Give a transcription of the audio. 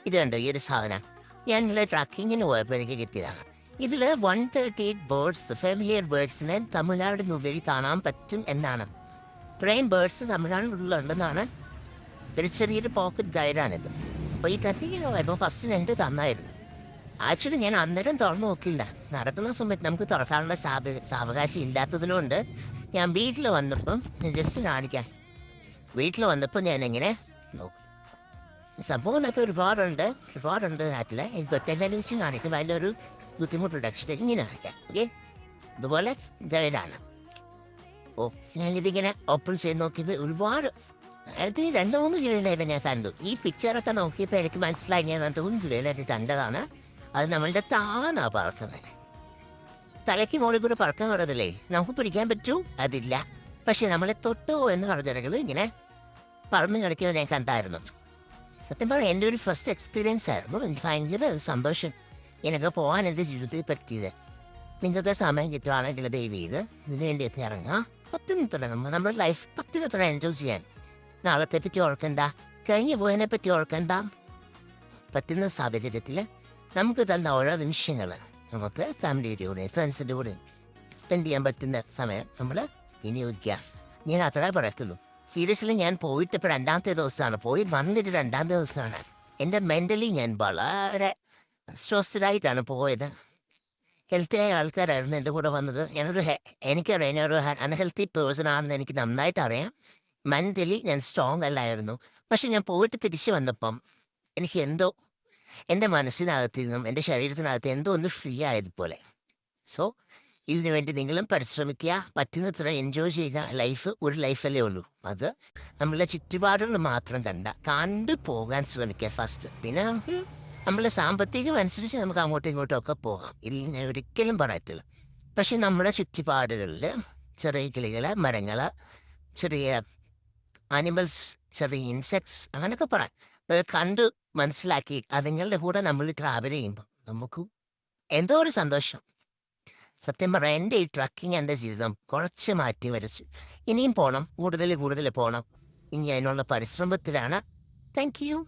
ഇത് കണ്ടോ ഈ ഒരു സാധനം ഞാനുള്ള ട്രക്കിങ്ങിന് പോയപ്പോൾ എനിക്ക് കിട്ടിയതാണ്. ഇതിൽ 138 ബേർഡ്സ് ഫെമിലിയർ ബേർഡ്സിനെ തമിഴ്നാടിനുപരി കാണാൻ പറ്റും എന്നാണ്. ഇത്രയും ബേർഡ്സ് തമിഴ്നാടിനുള്ളിലുണ്ടെന്നാണ് ഒരു ചെറിയൊരു പോക്കറ്റ് ഗൈഡാണിത്. അപ്പോൾ ഈ ട്രക്കിങ്ങിന് പോയപ്പോൾ ഫസ്റ്റ് എനിക്ക് തന്നായിരുന്നു. ആക്ച്വലി ഞാൻ അന്നേരം തുറന്നു നോക്കില്ല. നടത്തുന്ന സമയത്ത് നമുക്ക് തുറക്കാനുള്ള സാവകാശം ഇല്ലാത്തതിനുകൊണ്ട് ഞാൻ വീട്ടിൽ വന്നപ്പം ജസ്റ്റ് കാണിക്കാം. വീട്ടിൽ വന്നപ്പോൾ ഞാൻ എങ്ങനെ നോക്കി. സംഭവങ്ങളൊക്കെ ഒരുപാടുണ്ട് നാട്ടിൽ. എനിക്ക് ഒറ്റ വെച്ച് കാണിക്കും, അതിൻ്റെ ഒരു ബുദ്ധിമുട്ടുണ്ട്. പക്ഷേ ഇങ്ങനെ കാണിക്കാം. ഓക്കെ, ഇതുപോലെ ഗൈഡാണ്. ഓ, ഞാനിതിങ്ങനെ ഓപ്പൺ ചെയ്ത് നോക്കിയപ്പോൾ ഒരുപാട് അത് 2-3 കിലോയിലായിട്ട് ഞാൻ കണ്ടു. ഈ പിക്ചറൊക്കെ നോക്കിയപ്പോൾ എനിക്ക് മനസ്സിലായി ഞാൻ 3 കിലോയിലായിട്ട് കണ്ടതാണ്. അത് നമ്മളുടെ താനാ പറക്കുന്നത്. തലയ്ക്ക് മുകളിൽ കൂടെ പറക്കാൻ പറയുന്നില്ലേ, നമുക്ക് പിടിക്കാൻ പറ്റൂ അതില്ല. പക്ഷെ നമ്മളെ തൊട്ടോ എന്ന് പറഞ്ഞിടകൾ ഇങ്ങനെ പറന്ന് കളിക്കുന്നത് ഞാൻ കണ്ടായിരുന്നു. സത്യം പറഞ്ഞാൽ എൻ്റെ ഒരു ഫസ്റ്റ് എക്സ്പീരിയൻസ് ആയിരുന്നു. എനിക്ക് ഭയങ്കര സന്തോഷം എനിക്ക് പോകാൻ എൻ്റെ ജീവിതത്തിൽ പറ്റിയത്. നിങ്ങൾക്ക് സമയം കിട്ടുകയാണെങ്കിൽ ദയവ് ചെയ്ത് ഇതിന് വേണ്ടിയൊക്കെ ഇറങ്ങുക. 10 മിനിറ്റ് തുടങ്ങുമ്പോൾ നമ്മുടെ ലൈഫ് 10 മിനിറ്റ് എൻജോയ് ചെയ്യാൻ. നാളത്തെ പറ്റി ഓർക്കണ്ട, കഴിഞ്ഞു പോയതിനെ പറ്റി ഓർക്കണ്ട. പറ്റുന്ന സാഹചര്യത്തിൽ നമുക്ക് തന്നെ ഓരോ നിമിഷങ്ങൾ നമുക്ക് ഫാമിലിയുടെ കൂടെ ഫ്രണ്ട്സിൻ്റെ കൂടെ സ്പെൻഡ് ചെയ്യാൻ പറ്റുന്ന സമയം നമ്മൾ വിനിയോഗിക്കുക. ഞാൻ അത്രേ പറയത്തുള്ളൂ. സീരിയസ്ലി ഞാൻ പോയിട്ട് ഇപ്പോൾ 2ാമത്തെ ദിവസമാണ്. പോയി വന്നിട്ട് 2ാമത്തെ ദിവസമാണ്. എൻ്റെ മെൻ്റലി ഞാൻ വളരെ അസ്വസ്ഥരായിട്ടാണ് പോയത്. ഹെൽത്തിയായ ആൾക്കാരായിരുന്നു എൻ്റെ കൂടെ വന്നത്. എനിക്കറിയാം ഞാനൊരു അൺഹെൽത്തി പേഴ്സൺ ആണെന്ന് എനിക്ക് നന്നായിട്ട് അറിയാം. മെൻ്റലി ഞാൻ സ്ട്രോങ് അല്ലായിരുന്നു. പക്ഷെ ഞാൻ പോയിട്ട് തിരിച്ചു വന്നപ്പം എനിക്ക് എന്തോ എൻ്റെ മനസ്സിനകത്ത് നിന്നും എൻ്റെ ശരീരത്തിനകത്ത് എന്തോ ഒന്ന് ഫ്രീ ആയതുപോലെ. സോ ഇതിനു വേണ്ടി നിങ്ങളും പരിശ്രമിക്കുക. പറ്റുന്നത്ര എൻജോയ് ചെയ്യുക. ലൈഫ് ഒരു ലൈഫല്ലേ ഉള്ളൂ. അത് നമ്മളുടെ ചുറ്റുപാടുകൾ മാത്രം കണ്ടു പോകാൻ ശ്രമിക്കുക ഫസ്റ്റ്. പിന്നെ നമുക്ക് നമ്മളുടെ സാമ്പത്തികം അനുസരിച്ച് നമുക്ക് അങ്ങോട്ടും ഇങ്ങോട്ടും ഒക്കെ പോകാം. ഇല്ല ഞാൻ ഒരിക്കലും പറയത്തില്ല. പക്ഷെ നമ്മുടെ ചുറ്റുപാടുകളിൽ ചെറിയ കിളികൾ, മരങ്ങൾ, ചെറിയ ആനിമൽസ്, ചെറിയ ഇൻസെക്ട്സ് അങ്ങനെയൊക്കെ പറയാം. കണ്ട് മനസ്സിലാക്കി അതുങ്ങളുടെ കൂടെ നമ്മൾ ട്രാവൽ ചെയ്യുമ്പോൾ നമുക്ക് എന്തോ ഒരു സന്തോഷം. സത്യം പറയാം എൻ്റെ ഈ ട്രക്കിങ് എൻ്റെ ജീവിതം കുറച്ച് മാറ്റി വരച്ചു. ഇനിയും പോകണം, കൂടുതൽ പോകണം. ഇനി അതിനുള്ള പരിശ്രമത്തിലാണ്. Thank you.